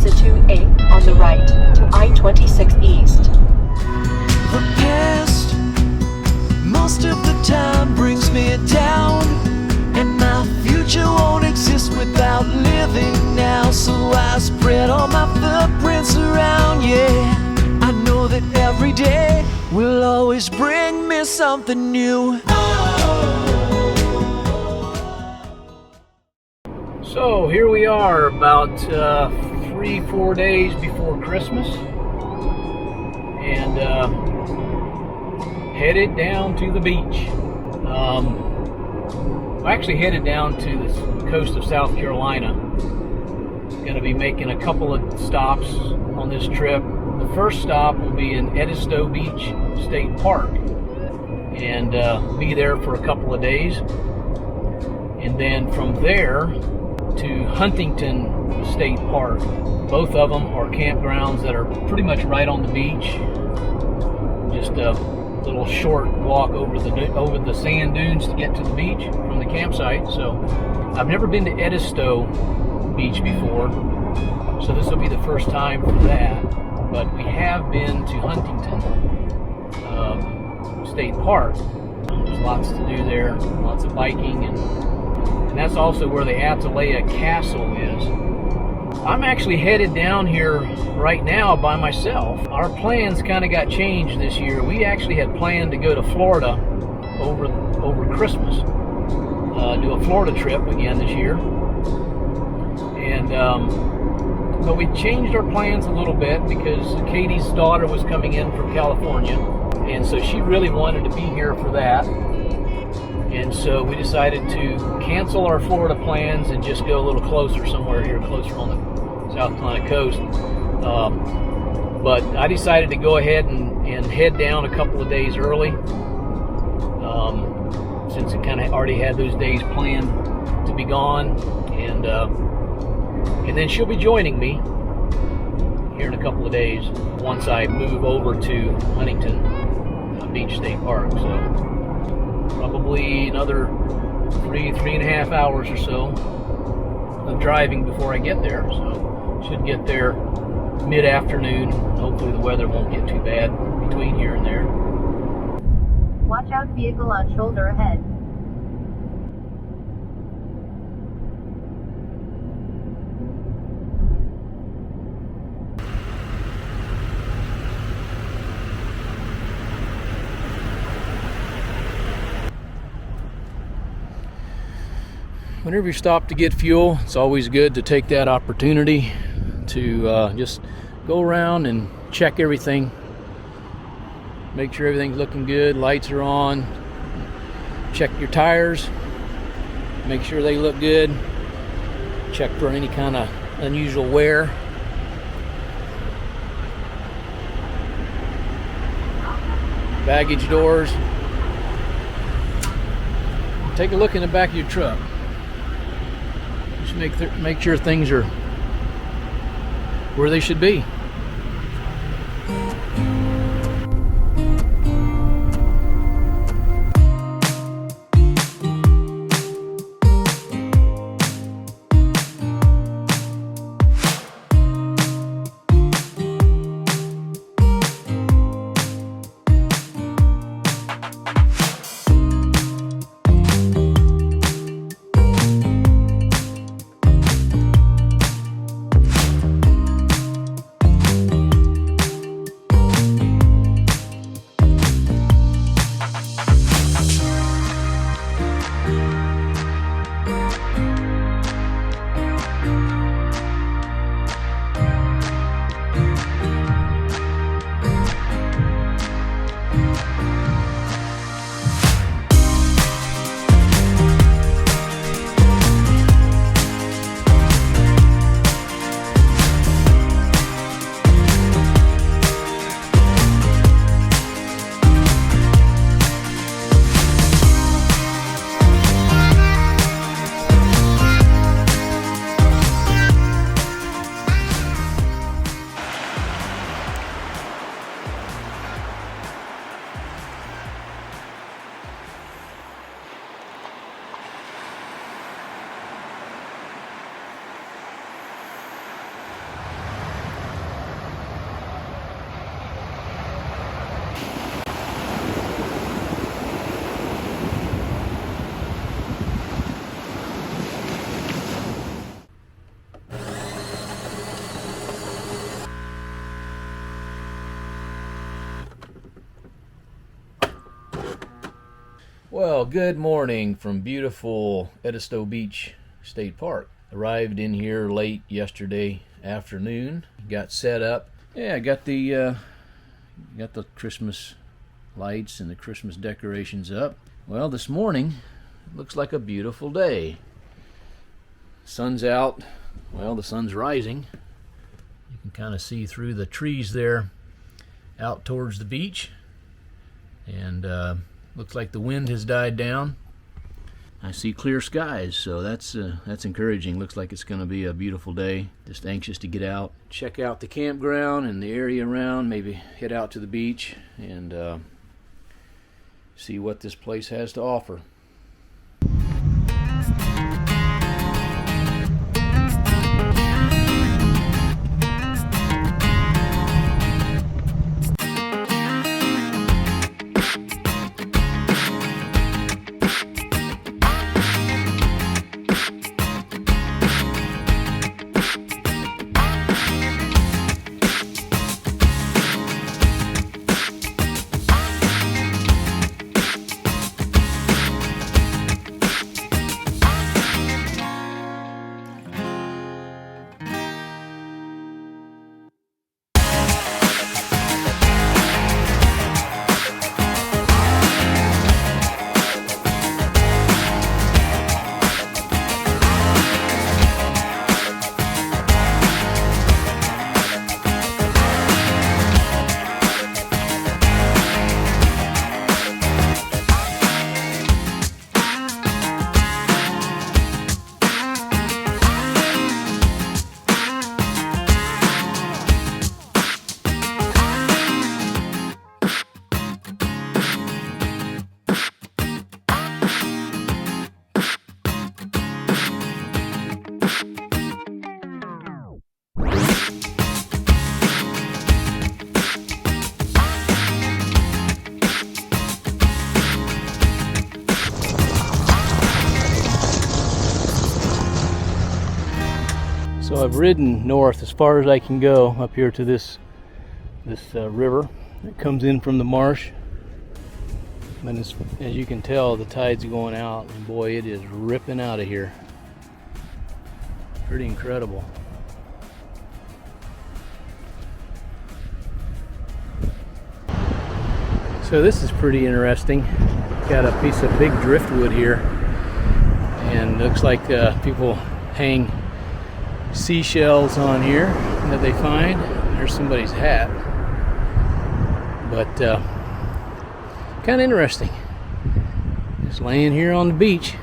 exit 2A on the right to I-26 East. The past, most of the time, brings me down, and my future won't exist without living now. So I spread all my footprints around, yeah. I know that every day will always bring me something new. So here we are, about 3-4 days before Christmas, and headed down to the beach. I'm actually headed down to the coast of South Carolina. Going to be making a couple of stops on this trip. The first stop will be in Edisto Beach State Park, and be there for a couple of days, and then from there to Huntington State Park. Both of them are campgrounds that are pretty much right on the beach. Just a little short walk over the sand dunes to get to the beach from the campsite. So I've never been to Edisto Beach before, so this will be the first time for that. But we have been to Huntington State Park. There's lots to do there, lots of biking, and that's also where the Atalaya Castle is. I'm actually headed down here right now by myself. Our plans kind of got changed this year. We actually had planned to go to Florida over Christmas, do a Florida trip again this year, and but we changed our plans a little bit because Katie's daughter was coming in from California, and so she really wanted to be here for that. And so we decided to cancel our Florida plans and just go a little closer, somewhere here closer on the South Carolina coast. But I decided to go ahead and head down a couple of days early, since it kind of already had those days planned to be gone. And then she'll be joining me here in a couple of days once I move over to Huntington Beach State Park. So probably another 3.5 hours or so of driving before I get there. So should get there mid-afternoon. Hopefully the weather won't get too bad between here and there. Watch out, vehicle on shoulder ahead. Whenever you stop to get fuel, it's always good to take that opportunity to just go around and check everything. Make sure everything's looking good, lights are on. Check your tires, make sure they look good. Check for any kind of unusual wear. Baggage doors. Take a look in the back of your truck. Just make sure things are where they should be. Well, good morning from beautiful Edisto Beach State Park. Arrived in here late yesterday afternoon. Got set up. Yeah, got the Christmas lights and the Christmas decorations up. Well, this morning looks like a beautiful day. Sun's out. Well, the sun's rising. You can kind of see through the trees there out towards the beach. And looks like the wind has died down. I see clear skies, so that's encouraging. Looks like it's going to be a beautiful day. Just anxious to get out, check out the campground and the area around, maybe head out to the beach and see what this place has to offer. So I've ridden north as far as I can go up here to this river that comes in from the marsh. And as you can tell, the tide's going out, and boy, it is ripping out of here. Pretty incredible. So this is pretty interesting. Got a piece of big driftwood here, and looks like people hang seashells on here that they find. There's somebody's hat, but kind of interesting. Just laying here on the beach.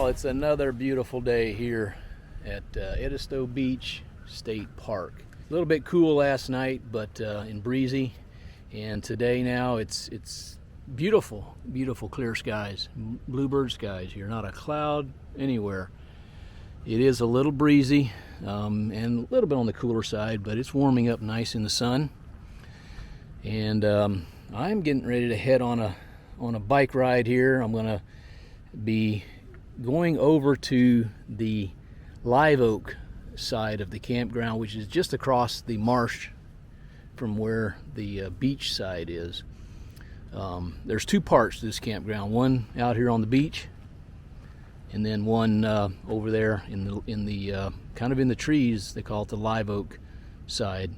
It's another beautiful day here at Edisto Beach State Park. A little bit cool last night, but and breezy, and today now it's beautiful, beautiful clear skies, bluebird skies here, not a cloud anywhere. It is a little breezy and a little bit on the cooler side, but it's warming up nice in the sun. And I'm getting ready to head on a bike ride here. I'm gonna be going over to the live oak side of the campground, which is just across the marsh from where the beach side is. There's two parts to this campground, one out here on the beach and then one over there in the kind of in the trees. They call it the live oak side.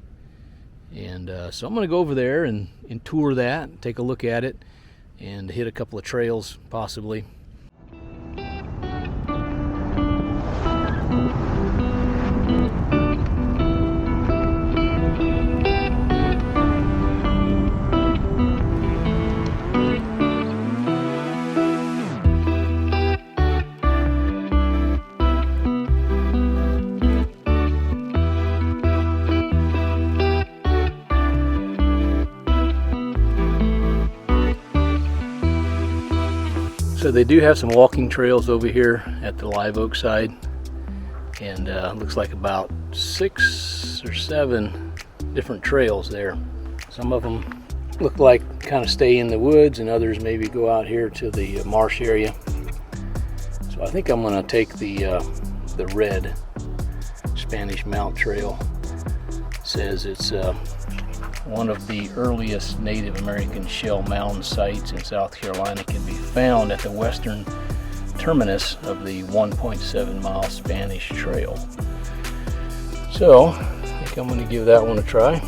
And so I'm going to go over there and tour that, take a look at it, and hit a couple of trails possibly. So they do have some walking trails over here at the live oak side, and looks like about 6 or 7 different trails there. Some of them look like kind of stay in the woods, and others maybe go out here to the marsh area. So I think I'm going to take the red Spanish Mount Trail. It says it's one of the earliest Native American shell mound sites in South Carolina, can be found at the western terminus of the 1.7 mile Spanish Trail. So I think I'm going to give that one a try.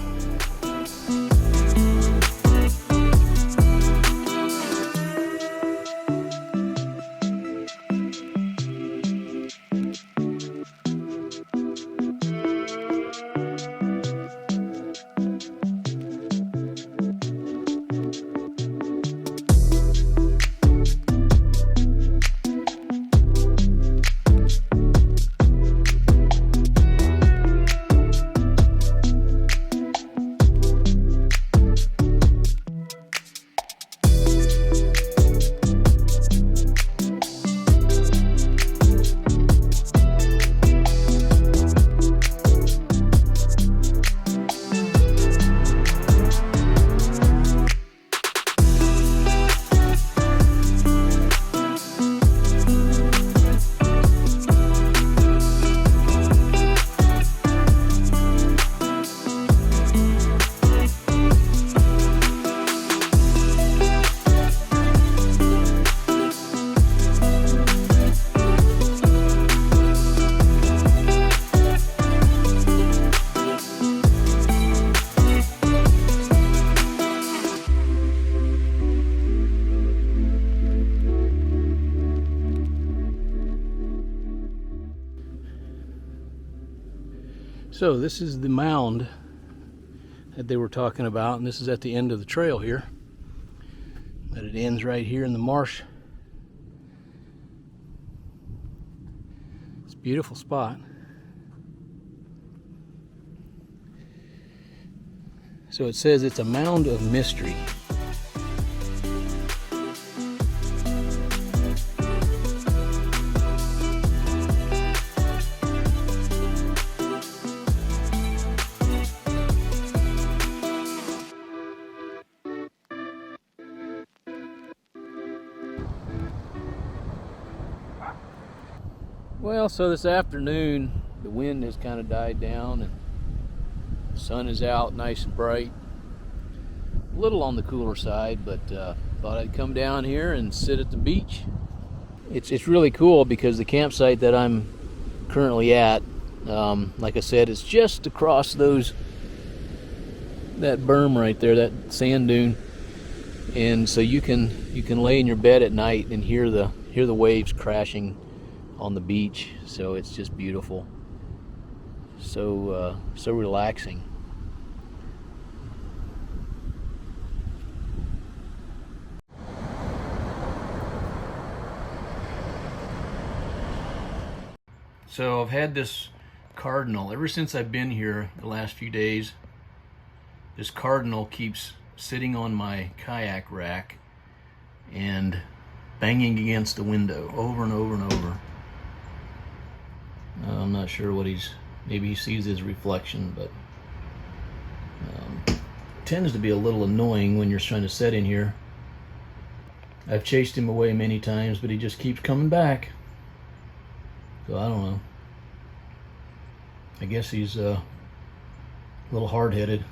So this is the mound that they were talking about, and this is at the end of the trail here. But it ends right here in the marsh. It's a beautiful spot. So it says it's a mound of mystery. Well, so this afternoon the wind has kind of died down and the sun is out nice and bright. A little on the cooler side, but thought I'd come down here and sit at the beach. It's really cool because the campsite that I'm currently at, like I said, it's just across that berm right there, that sand dune, and so you can lay in your bed at night and hear the waves crashing on the beach. So it's just beautiful, so relaxing. So I've had this cardinal ever since I've been here the last few days. This cardinal keeps sitting on my kayak rack and banging against the window over and over and over. I'm not sure what maybe he sees his reflection, but tends to be a little annoying when you're trying to set in here. I've chased him away many times, but he just keeps coming back. So I don't know. I guess he's a little hard-headed.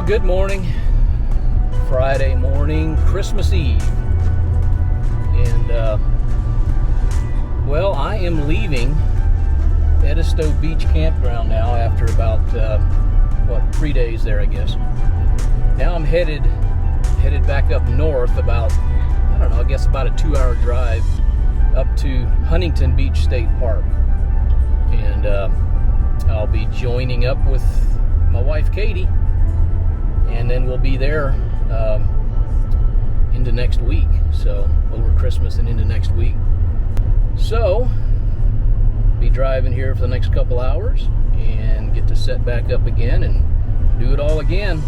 good morning. Friday morning, Christmas Eve. And, well, I am leaving Edisto Beach Campground now after about, 3 days there, I guess. Now I'm headed back up north about, I don't know, I guess about a 2-hour drive up to Huntington Beach State Park. And I'll be joining up with my wife, Katie, and then we'll be there into next week. So over Christmas and into next week. So be driving here for the next couple hours and get to set back up again and do it all again.